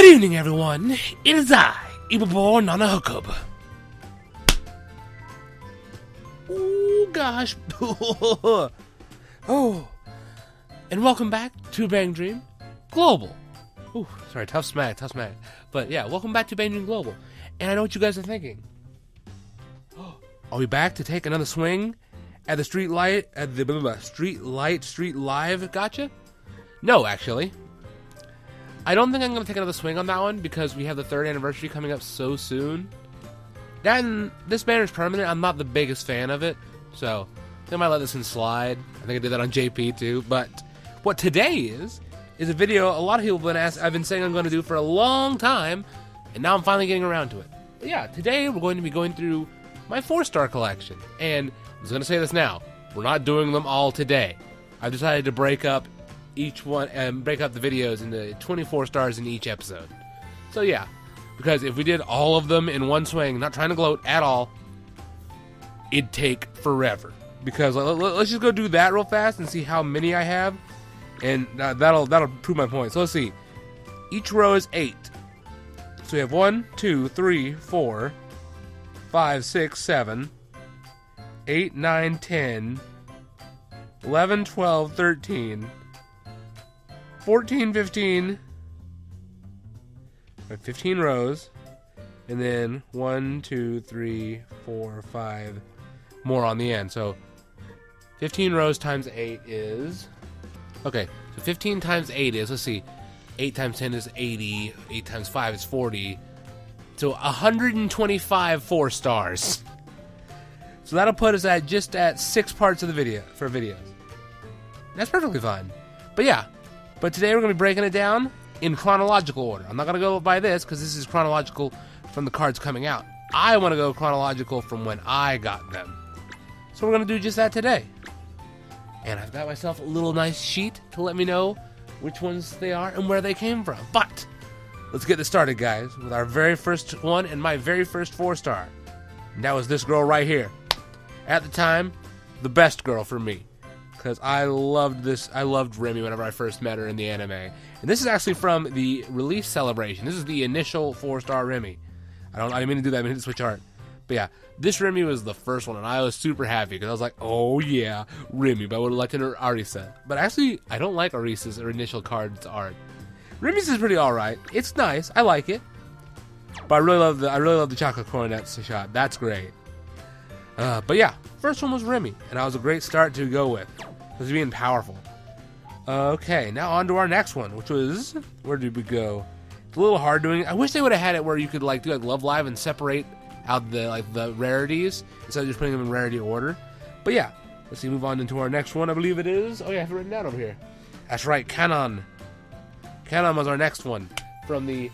Good evening, everyone. It is I, Eibbor Nanahcub. Oh gosh. Oh. And welcome back to BanG Global. Ooh, sorry, tough smack. But yeah, welcome back to BanG Global. And I know what you guys are thinking. Are we back to take another swing at the street live gotcha? No, actually. I don't think I'm going to take another swing on that one because we have the 3rd anniversary coming up so soon. That and this banner is permanent. I'm not the biggest fan of it, so I think I might let this one slide. I think I did that on JP too. But what today is a video a lot of people have been asked. I've been saying I'm going to do for a long time, and now I'm finally getting around to it. But yeah, today we're going to be going through my 4-star collection, and I'm just going to say this now: we're not doing them all today. I've decided to break up each one and break up the videos into 24 stars in each episode. So yeah, because if we did all of them in one swing, not trying to gloat at all, it'd take forever. Because let's just go do that real fast and see how many I have, and that'll prove my point. So let's see. Each row is 8. So we have 1, 2, 3, 4, 5, 6, 7, 8, 9, 10, 11, 12, 13, 14, 15, 15 rows, and then 1, 2, 3, 4, 5 more on the end. So 15 rows times 8 is, okay, so 15 times 8 is, let's see, 8 times 10 is 80, 8 times 5 is 40, so 125 4 stars. So that'll put us at just at 6 parts of the video for videos. That's perfectly fine. But yeah. But today we're going to be breaking it down in chronological order. I'm not going to go by this because this is chronological from the cards coming out. I want to go chronological from when I got them. So we're going to do just that today. And I've got myself a little nice sheet to let me know which ones they are and where they came from. But let's get this started, guys, with our very first one and my very first 4-star. And that was this girl right here. At the time, the best girl for me. Because I loved Remy whenever I first met her in the anime. And this is actually from the release celebration. This is the initial 4-star Remy. I didn't mean to do that, I meant to switch art. But yeah, this Remy was the first one, and I was super happy, because I was like, oh yeah, Remy, but I would have liked her Arisa. But actually, I don't like Arisa's initial card's art. Remy's is pretty alright. It's nice, I like it. But I really love the chocolate coronets shot. That's great. But yeah, first one was Remy, and that was a great start to go with. It was being powerful. Okay, now on to our next one, which was, where did we go? It's a little hard doing. I wish they would have had it where you could do Love Live and separate out the rarities instead of just putting them in rarity order. But yeah, let's see, move on into our next one. I believe it is. Oh yeah, I have it written down over here. That's right, Canon. Canon was our next one from the.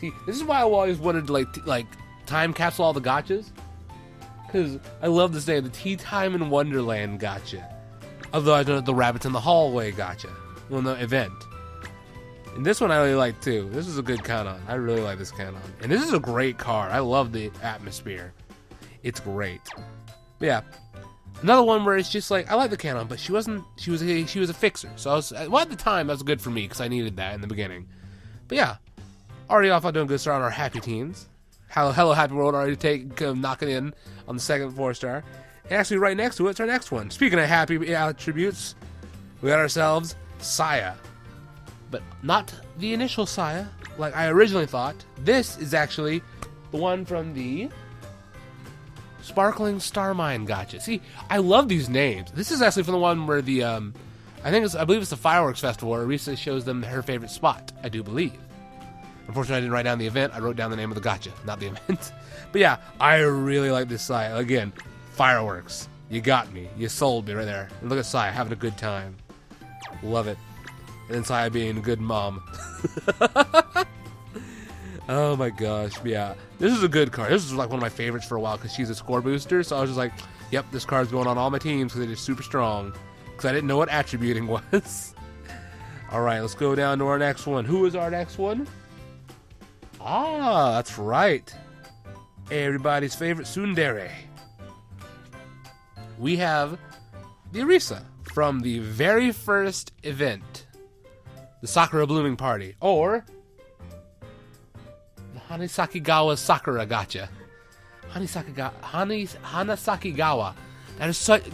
See, this is why I always wanted to like time capsule all the gotchas. Because I love this name, the Tea Time in Wonderland gotcha. Although I don't know the Rabbits in the Hallway gotcha. Well, the event. And this one I really like too. This is a good Canon. I really like this Canon. And this is a great card. I love the atmosphere. It's great. But yeah. Another one where it's just like, I like the Canon, but she was a fixer. So at the time, that was good for me because I needed that in the beginning. But yeah. Already off on doing a good start on our Happy Teens. Hello Happy World already knocking in on the second 4-star. And actually right next to it's our next one. Speaking of happy attributes, we got ourselves Saya. But not the initial Saya, like I originally thought. This is actually the one from the Sparkling Star Mine gotcha. See, I love these names. This is actually from the one where the I believe it's the fireworks festival where Arisa shows them her favorite spot, I do believe. Unfortunately, I didn't write down the event. I wrote down the name of the gotcha, not the event. But yeah, I really like this Saya. Again, fireworks. You got me. You sold me right there. And look at Saya having a good time. Love it. And then Saya being a good mom. Oh my gosh. Yeah, this is a good card. This is like one of my favorites for a while because she's a score booster. So I was just like, yep, this card's going on all my teams because they're just super strong. Because I didn't know what attributing was. All right, let's go down to our next one. Who is our next one? Ah, that's right. Everybody's favorite tsundere. We have the Arisa from the very first event, the Sakura Blooming Party, or Hanasakigawa Sakura Gacha. Hanasakigawa.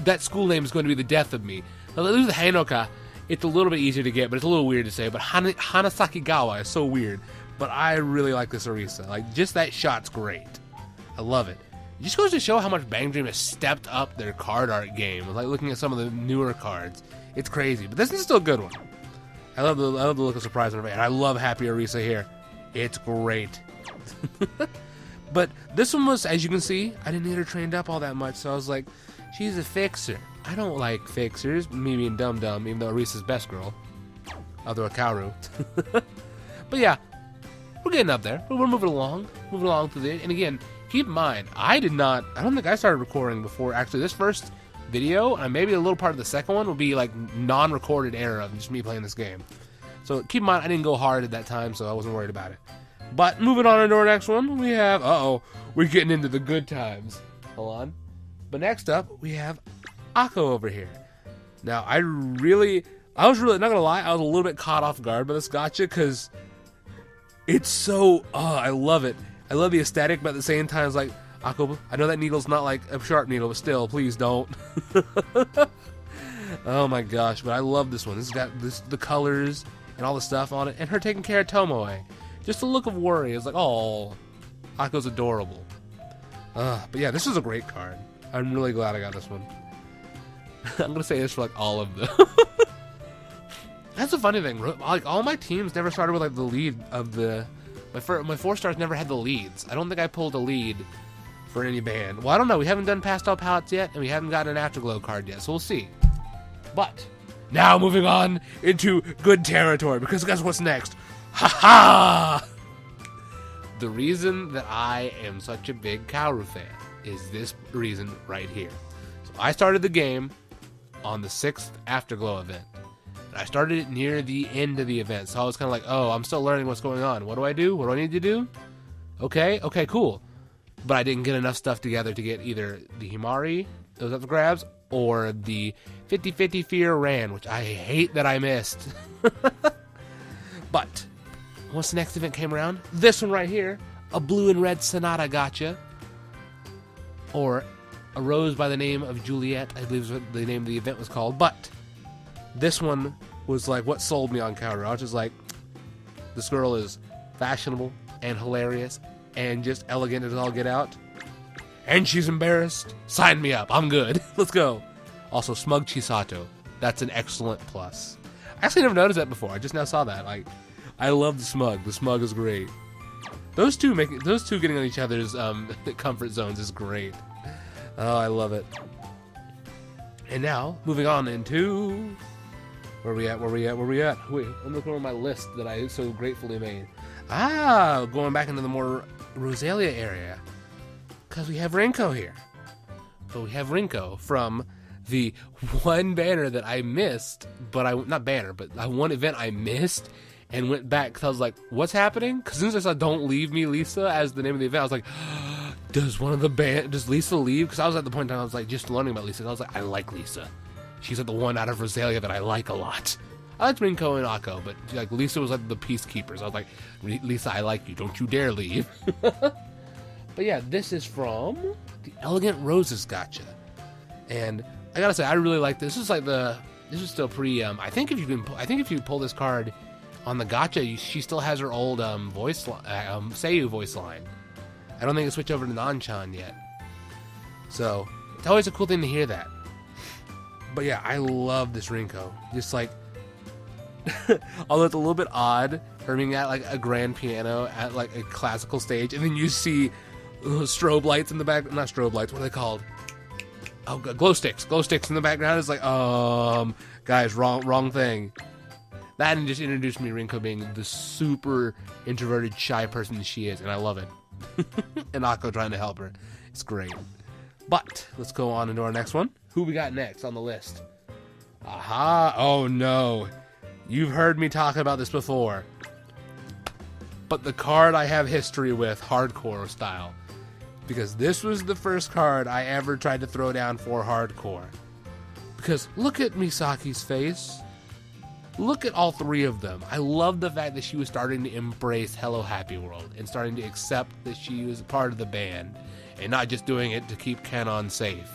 That school name is going to be the death of me. Now, lose the Hanoka. It's a little bit easier to get, but it's a little weird to say. But Hanasakigawa is so weird. But I really like this Orisa. Like, just that shot's great. I love it. It just goes to show how much Bang Dream has stepped up their card art game. Like, looking at some of the newer cards. It's crazy. But this is still a good one. I love the look of surprise on her face. And I love Happy Orisa here. It's great. But this one was, as you can see, I didn't get her trained up all that much. So I was like, she's a fixer. I don't like fixers. Me being dumb, even though Orisa's best girl. Although a Kaoru. But yeah. We're getting up there. We're moving along through the. And again, keep in mind, I don't think I started recording before actually this first video, and maybe a little part of the second one will be like non-recorded era of just me playing this game. So keep in mind, I didn't go hard at that time, so I wasn't worried about it. But moving on into our next one, we have, we're getting into the good times. Hold on. But next up, we have Akko over here. Now, I was really, not gonna lie, I was a little bit caught off guard by this gacha, because it's so, I love it. I love the aesthetic, but at the same time, it's like, Akko, I know that needle's not like a sharp needle, but still, please don't. Oh my gosh, but I love this one. This has got the colors and all the stuff on it, and her taking care of Tomoe. Just a look of worry. It's like, oh, Akko's adorable. But yeah, this is a great card. I'm really glad I got this one. I'm gonna say this for like all of them. That's the funny thing. Like all my teams never started with like the lead of the. My 4-stars never had the leads. I don't think I pulled a lead for any band. Well, I don't know. We haven't done pastel palettes yet, and we haven't gotten an Afterglow card yet, so we'll see. But now moving on into good territory, because guess what's next? Ha ha! The reason that I am such a big Kaoru fan is this reason right here. So I started the game on the 6th Afterglow event. I started it near the end of the event, so I was kind of like, oh, I'm still learning what's going on. What do I do? What do I need to do? Okay, cool. But I didn't get enough stuff together to get either the Himari, those up for grabs, or the 50-50 Fear Ran, which I hate that I missed. But once the next event came around, this one right here, a blue and red Sonata Gacha, or a rose by the name of Juliet, I believe is what the name of the event was called, but this one was like what sold me on Kaoru. I was just like, this girl is fashionable and hilarious and just elegant as all get out. And she's embarrassed. Sign me up. I'm good. Let's go. Also, Smug Chisato. That's an excellent plus. I actually never noticed that before. I just now saw that. Like, I love the Smug. The Smug is great. Those two getting on each other's comfort zones is great. Oh, I love it. And now, moving on into... Where we at? Wait, I'm looking over my list that I so gratefully made. Going back into the more Rosalia area. Because we have Rinko here. So we have Rinko from the one banner that I missed, but not banner, but one event I missed and went back because I was like, what's happening? Because as soon as I saw Don't Leave Me, Lisa, as the name of the event, I was like, does Lisa leave? Because I was at the point in time I was like just learning about Lisa. I was like, I like Lisa. She's like the one out of Rosalia that I like a lot. I liked Rinko and Akko, but like Lisa was like the peacekeepers. I was like, Lisa, I like you. Don't you dare leave. But yeah, this is from the Elegant Roses Gacha. And I gotta say, I really like this. This is still pretty, I think if you pull this card on the gacha, she still has her old Seiyu voice line. I don't think it switched over to Nanchan yet. So, it's always a cool thing to hear that. But yeah, I love this Rinko. Just like, although it's a little bit odd, her being at like a grand piano at like a classical stage, and then you see strobe lights in the back. Not strobe lights, what are they called? Oh, glow sticks. Glow sticks in the background. It's like, guys, wrong thing. That just introduced me to Rinko being the super introverted, shy person that she is, and I love it. And Akko trying to help her. It's great. But let's go on into our next one. Who we got next on the list? Aha! Oh no. You've heard me talk about this before. But the card I have history with, hardcore style. Because this was the first card I ever tried to throw down for hardcore. Because look at Misaki's face. look at all three of them. I love the fact that she was starting to embrace Hello Happy World and starting to accept that she was part of the band and not just doing it to keep Canon safe.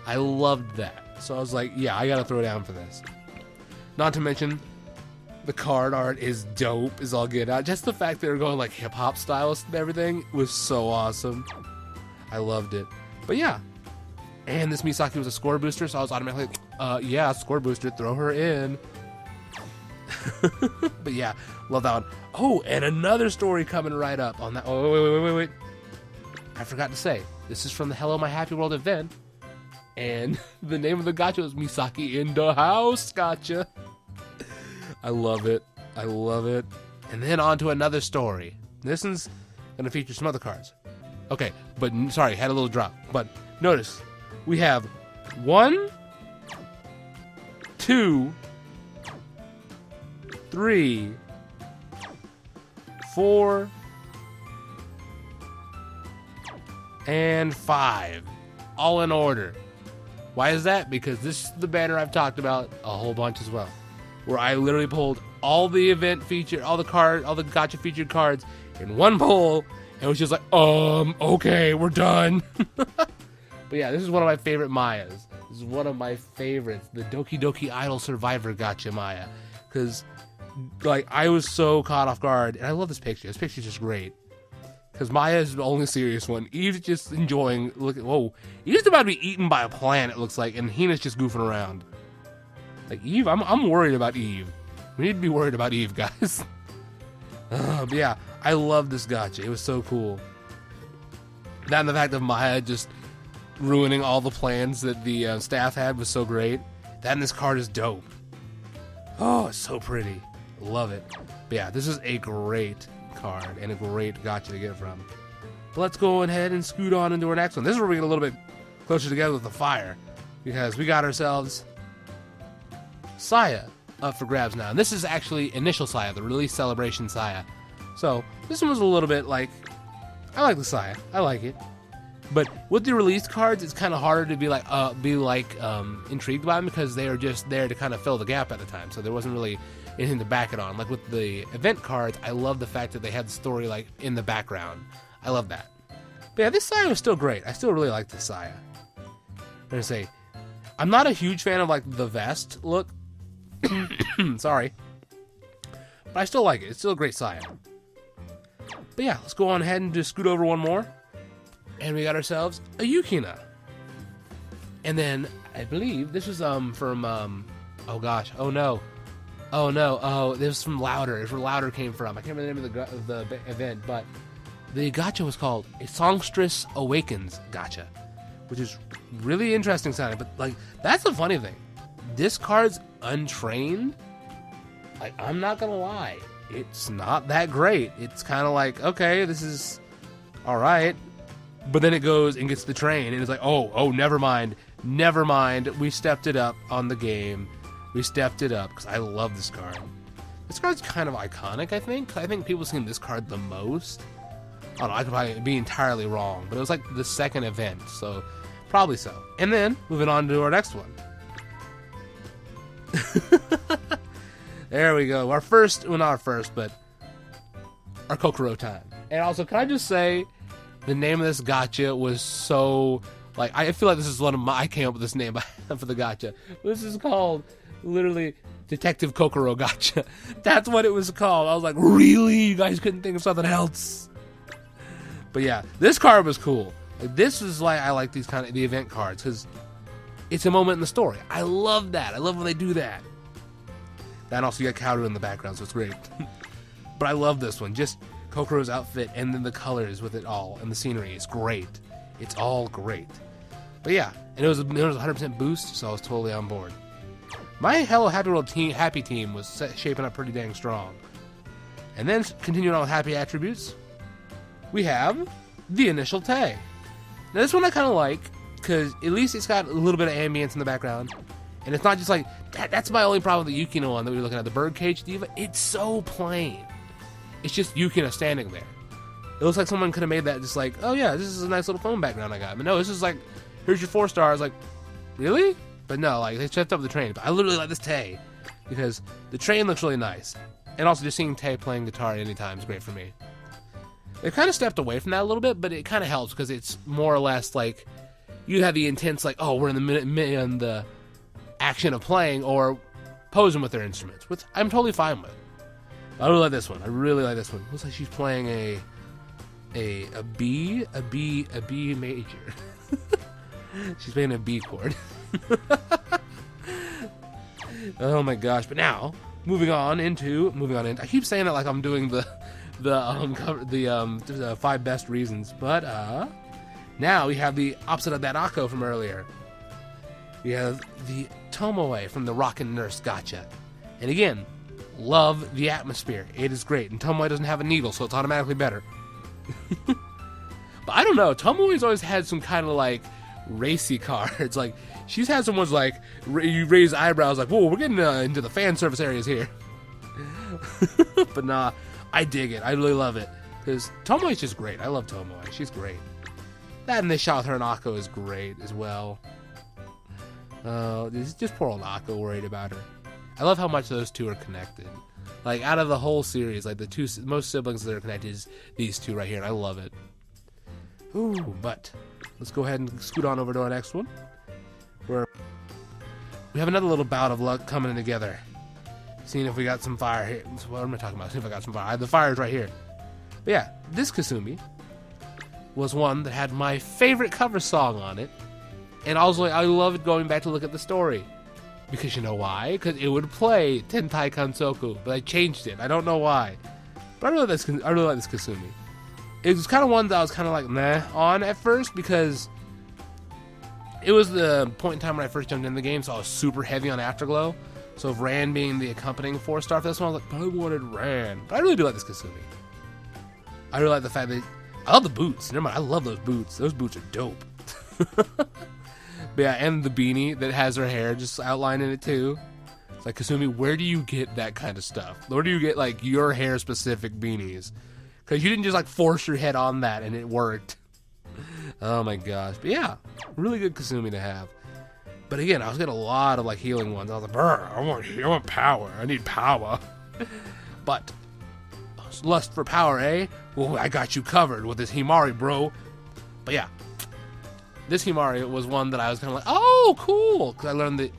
I loved that. So I was like, yeah, I gotta throw down for this. Not to mention, the card art is dope, is all get out. Just the fact that they're going like hip-hop styles and everything was so awesome. I loved it. But yeah. And this Misaki was a score booster, so I was automatically like, yeah, score booster, throw her in. But yeah, love that one. Oh, and another story coming right up on that. Oh, wait. I forgot to say, this is from the Hello My Happy World event. And the name of the gacha is Misaki in the House Gacha. I love it. I love it. And then on to another story. This one's going to feature some other cards. Okay, but sorry, had a little drop. But notice, we have 1, 2, 3, 4, and 5. All in order. Why is that? Because this is the banner I've talked about a whole bunch as well. Where I literally pulled all the event feature, all the gacha featured cards in one pull, and it was just like, okay, we're done. But yeah, this is one of my favorite Mayas. This is one of my favorites, the Doki Doki Idol Survivor gacha Maya. Because, like, I was so caught off guard, and I love this picture. This picture's just great. Because Maya is the only serious one. Eve's just enjoying, whoa. Eve's about to be eaten by a plant, it looks like, and Hina's just goofing around. Like, Eve, I'm worried about Eve. We need to be worried about Eve, guys. But yeah, I love this gacha. It was so cool. That and the fact of Maya just ruining all the plans that the staff had was so great. That and this card is dope. Oh, it's so pretty. Love it. But yeah, this is a great card and a great gacha to get from. But let's go ahead and scoot on into our next one. This is where we get a little bit closer together with the fire. Because we got ourselves Saya up for grabs now. And this is actually initial Saya, the release celebration Saya. So this one was a little bit like, I like the Saya. I like it. But with the released cards, it's kind of harder to be intrigued by them because they are just there to kind of fill the gap at the time. So there wasn't really anything to back it on. Like with the event cards, I love the fact that they had the story like in the background. I love that. But yeah, this Saya was still great. I still really like this Saya. I'm gonna say, I'm not a huge fan of like the vest look. Sorry. But I still like it. It's still a great Saya. But yeah, let's go on ahead and just scoot over one more. And we got ourselves a Yukina. And then I believe this was from oh gosh, oh no, this was from Louder. It's where Louder came from. I can't remember the name of the event, but the gacha was called A Songstress Awakens gacha, which is really interesting sounding. But like, that's the funny thing. This card's untrained. Like, I'm not gonna lie, it's not that great. It's kind of like, okay, this is all right. But then it goes and gets the train, and it's like, oh, never mind. We stepped it up on the game. We stepped it up, because I love this card. This card's kind of iconic, I think. I think people have seen this card the most. I don't know, I could probably be entirely wrong, but it was like the second event, so probably so. And then, moving on to our next one. There we go. Our first, well, not our first, but our Kokoro time. And also, can I just say, the name of this gacha was so, like, I feel like this is one of I came up with this name for the gacha. This is called, literally, Detective Kokoro Gacha. That's what it was called. I was like, really? You guys couldn't think of something else? But yeah, this card was cool. Like, this is like, I like these kind of, the event cards, because it's a moment in the story. I love that. I love when they do that. And also you got Kaoru in the background, so it's great. But I love this one. Just Kokoro's outfit and then the colors with it all and the scenery. It's great. It's all great. But yeah, and it was 100% boost, so I was totally on board. My Hello Happy World Happy team was shaping up pretty dang strong. And then continuing on with happy attributes, we have the Initial Tay. Now this one I kind of like because at least it's got a little bit of ambience in the background. And it's not just like, that's my only problem with the Yukina one that we were looking at, the Birdcage Diva. It's so plain. It's just Yukina standing there. It looks like someone could have made that just like, oh yeah, this is a nice little phone background I got. But no, this is like, here's your 4 stars. Like, really? But no, like, they stepped up the train. But I literally like this Tay. because the train looks really nice. And also just seeing Tay playing guitar at any time is great for me. They kind of stepped away from that a little bit, but it kind of helps because it's more or less like you have the intense, like, oh, we're in the action of playing or posing with their instruments, which I'm totally fine with. I really like this one. I really like this one. Looks like she's playing a B major. She's playing a B chord. Oh my gosh! But now, moving on into. I keep saying that like I'm doing the 5 best reasons, but now we have the opposite of that Akko from earlier. We have the Tomoe from the Rockin' Nurse Gacha, and again, love the atmosphere. It is great, and Tomoe doesn't have a needle, so it's automatically better. But I don't know. Tomoe's always had some kind of like racy cards. Like she's had some ones like you raise eyebrows, like whoa, we're getting into the fan service areas here. But nah, I dig it. I really love it because Tomoe's just great. I love Tomoe. She's great. That and the shot with her and Akko is great as well. Just poor old Akko worried about her. I love how much those two are connected. Like out of the whole series, like the two most siblings that are connected is these two right here, and I love it. Ooh, but let's go ahead and scoot on over to our next one, where we have another little bout of luck coming together. Seeing if we got some fire here. What am I talking about? See if I got some fire. The fire's right here. But yeah, this Kasumi was one that had my favorite cover song on it, and I was like, I loved going back to look at the story. Because you know why? Because it would play Tentai Kansoku, but I changed it. I don't know why. But I really like this Kasumi. It was kind of one that I was kind of like meh on at first because it was the point in time when I first jumped in the game, so I was super heavy on Afterglow. So if Ran being the accompanying 4-star for this one, I was like, but I wanted Ran. But I really do like this Kasumi. I really like the fact that I love the boots. Never mind, I love those boots. Those boots are dope. But yeah, and the beanie that has her hair just outlined in it too. It's like, Kasumi, where do you get that kind of stuff? Where do you get like your hair specific beanies? Because you didn't just like force your head on that and it worked. Oh my gosh. But yeah, really good Kasumi to have. But again, I was getting a lot of like healing ones. I was like, brr, I want power. I need power. But lust for power, eh? Well, I got you covered with this Himari, bro. But yeah. This Himari was one that I was kind of like, oh, cool, because I learned that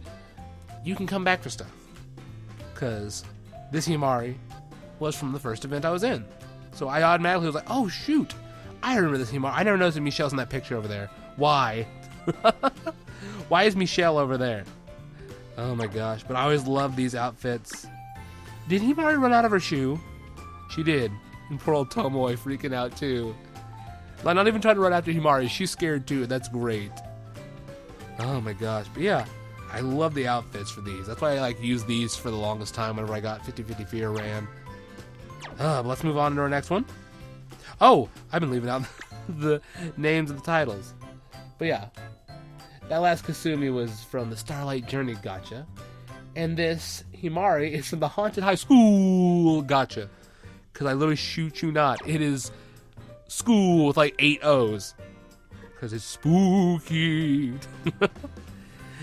you can come back for stuff. Because this Himari was from the first event I was in. So I automatically was like, oh, shoot, I remember this Himari. I never noticed that Michelle's in that picture over there. Why? Why is Michelle over there? Oh, my gosh. But I always loved these outfits. Did Himari run out of her shoe? She did. And poor old Tomoe freaking out, too. Like, not even trying to run after Himari. She's scared too. That's great. Oh my gosh. But yeah, I love the outfits for these. That's why I like use these for the longest time whenever I got 50-50 Fear Ran. But let's move on to our next one. Oh, I've been leaving out the names of the titles. But yeah, that last Kasumi was from the Starlight Journey Gacha. And this Himari is from the Haunted High School Gacha. Because I literally shoot you not. It is school with like 8 O's because it's spooky. And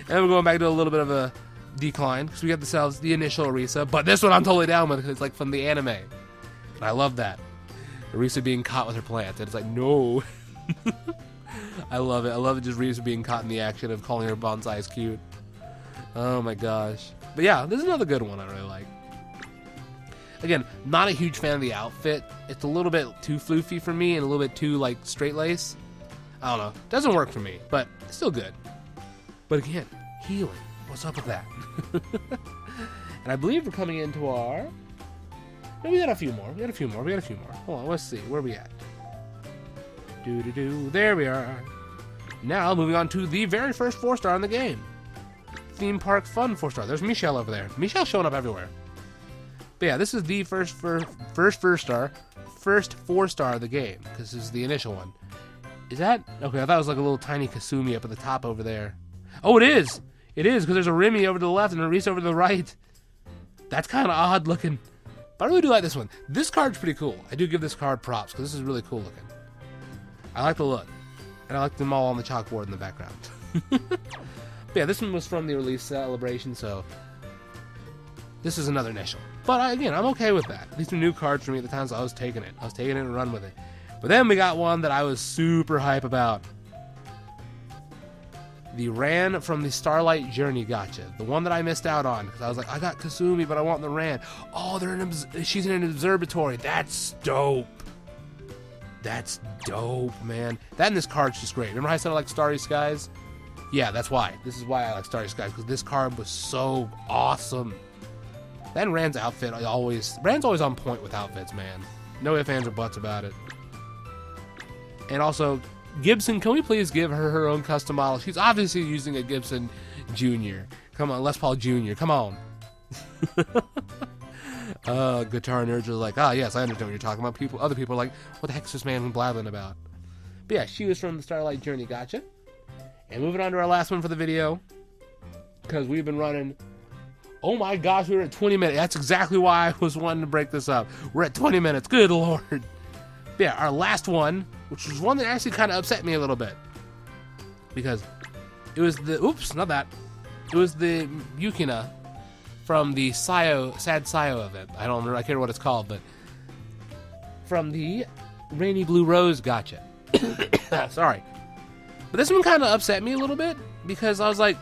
we're going back to a little bit of a decline because we got the initial Arisa, but this one I'm totally down with because it's like from the anime, and I love that Arisa being caught with her plant, and it's like no. I love it. I love it, just Arisa being caught in the action of calling her bonsai is cute. Oh my gosh. But yeah, this is another good one I really like. Again, not a huge fan of the outfit. It's a little bit too floofy for me and a little bit too, like, straight lace. I don't know. Doesn't work for me, but it's still good. But again, healing. What's up with that? And I believe we're coming into our... No, we got a few more. Hold on, let's see. Where are we at? There we are. Now, moving on to the very first 4-star in the game. Theme Park Fun 4-star. There's Michelle over there. Michelle's showing up everywhere. But yeah, this is the first 4-star of the game, because this is the initial one. Is that? Okay, I thought it was like a little tiny Kasumi up at the top over there. Oh, it is! It is, because there's a Remy over to the left and a Reese over to the right. That's kind of odd looking. But I really do like this one. This card's pretty cool. I do give this card props, because this is really cool looking. I like the look. And I like them all on the chalkboard in the background. But yeah, this one was from the release celebration, so... this is another initial. But again, I'm okay with that. These are new cards for me at the time, so I was taking it. I was taking it and run with it. But then we got one that I was super hype about. The Ran from the Starlight Journey Gacha. The one that I missed out on. Because I was like, I got Kasumi, but I want the Ran. Oh, she's in an observatory. That's dope. That's dope, man. That and this card's just great. Remember how I said I like Starry Skies? Yeah, that's why. This is why I like Starry Skies. Because this card was so awesome. Then Rand's outfit, Rand's always on point with outfits, man. No ifs, ands, or buts about it. And also, Gibson, can we please give her own custom model? She's obviously using a Gibson Jr. Come on, Les Paul Jr. Come on. Guitar nerds are like, yes, I understand what you're talking about. Other people are like, what the heck's this man blabbing about? But yeah, she was from the Starlight Journey Gacha. And moving on to our last one for the video, because we've been running. Oh my gosh, we were at 20 minutes. That's exactly why I was wanting to break this up. We're at 20 minutes. Good Lord. But yeah, our last one, which was one that actually kind of upset me a little bit. Because it was the, oops, not that. It was the Yukina from the Sad Sayo event. I don't remember, I can't remember what it's called, but from the Rainy Blue Rose Gacha. Sorry. But this one kind of upset me a little bit, because I was like,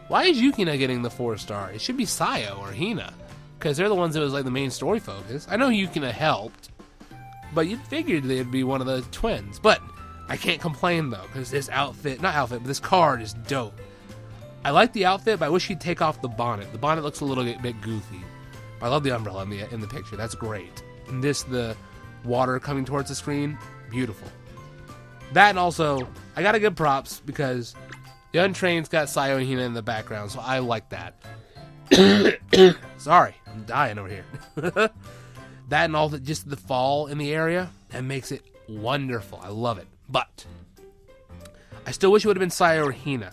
why is Yukina getting the 4-star? It should be Sayo or Hina, because they're the ones that was like the main story focus. I know Yukina helped, but you'd figured they'd be one of the twins. But I can't complain though, because this but this card is dope. I like the outfit, but I wish he'd take off the bonnet. The bonnet looks a little bit goofy. I love the umbrella in the picture. That's great. And the water coming towards the screen, beautiful. That, and also, I gotta give props because the Untrained's got Sayo and Hina in the background, so I like that. Sorry, I'm dying over here. That and all just the fall in the area, that makes it wonderful. I love it. But I still wish it would have been Sayo or Hina.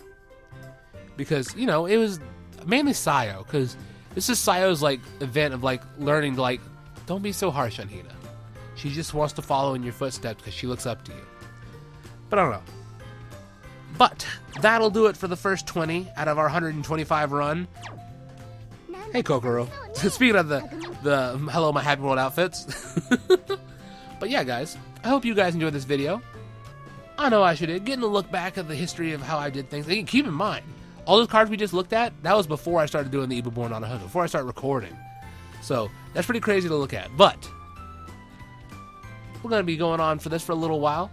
Because, it was mainly Sayo, because this is Sayo's, event of, learning to, don't be so harsh on Hina. She just wants to follow in your footsteps because she looks up to you. But I don't know. But that'll do it for the first 20 out of our 125 run. Hey, Kokoro. Speaking of the Hello My Happy World outfits. But yeah, guys, I hope you guys enjoyed this video. I know I should have. Getting a look back at the history of how I did things. And keep in mind, all those cards we just looked at, that was before I started doing the Eibbor Nanahcub, before I started recording. So, that's pretty crazy to look at. But we're going to be going on for this for a little while.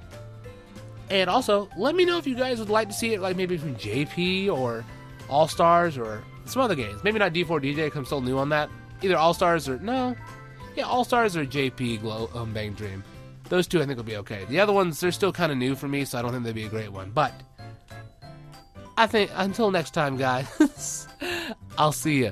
And also, let me know if you guys would like to see it, maybe from JP or All-Stars or some other games. Maybe not D4DJ, because I'm still new on that. Either All-Stars or, All-Stars or JP BanG Dream. Those two I think will be okay. The other ones, they're still kind of new for me, so I don't think they'd be a great one. But I think, until next time, guys, I'll see ya.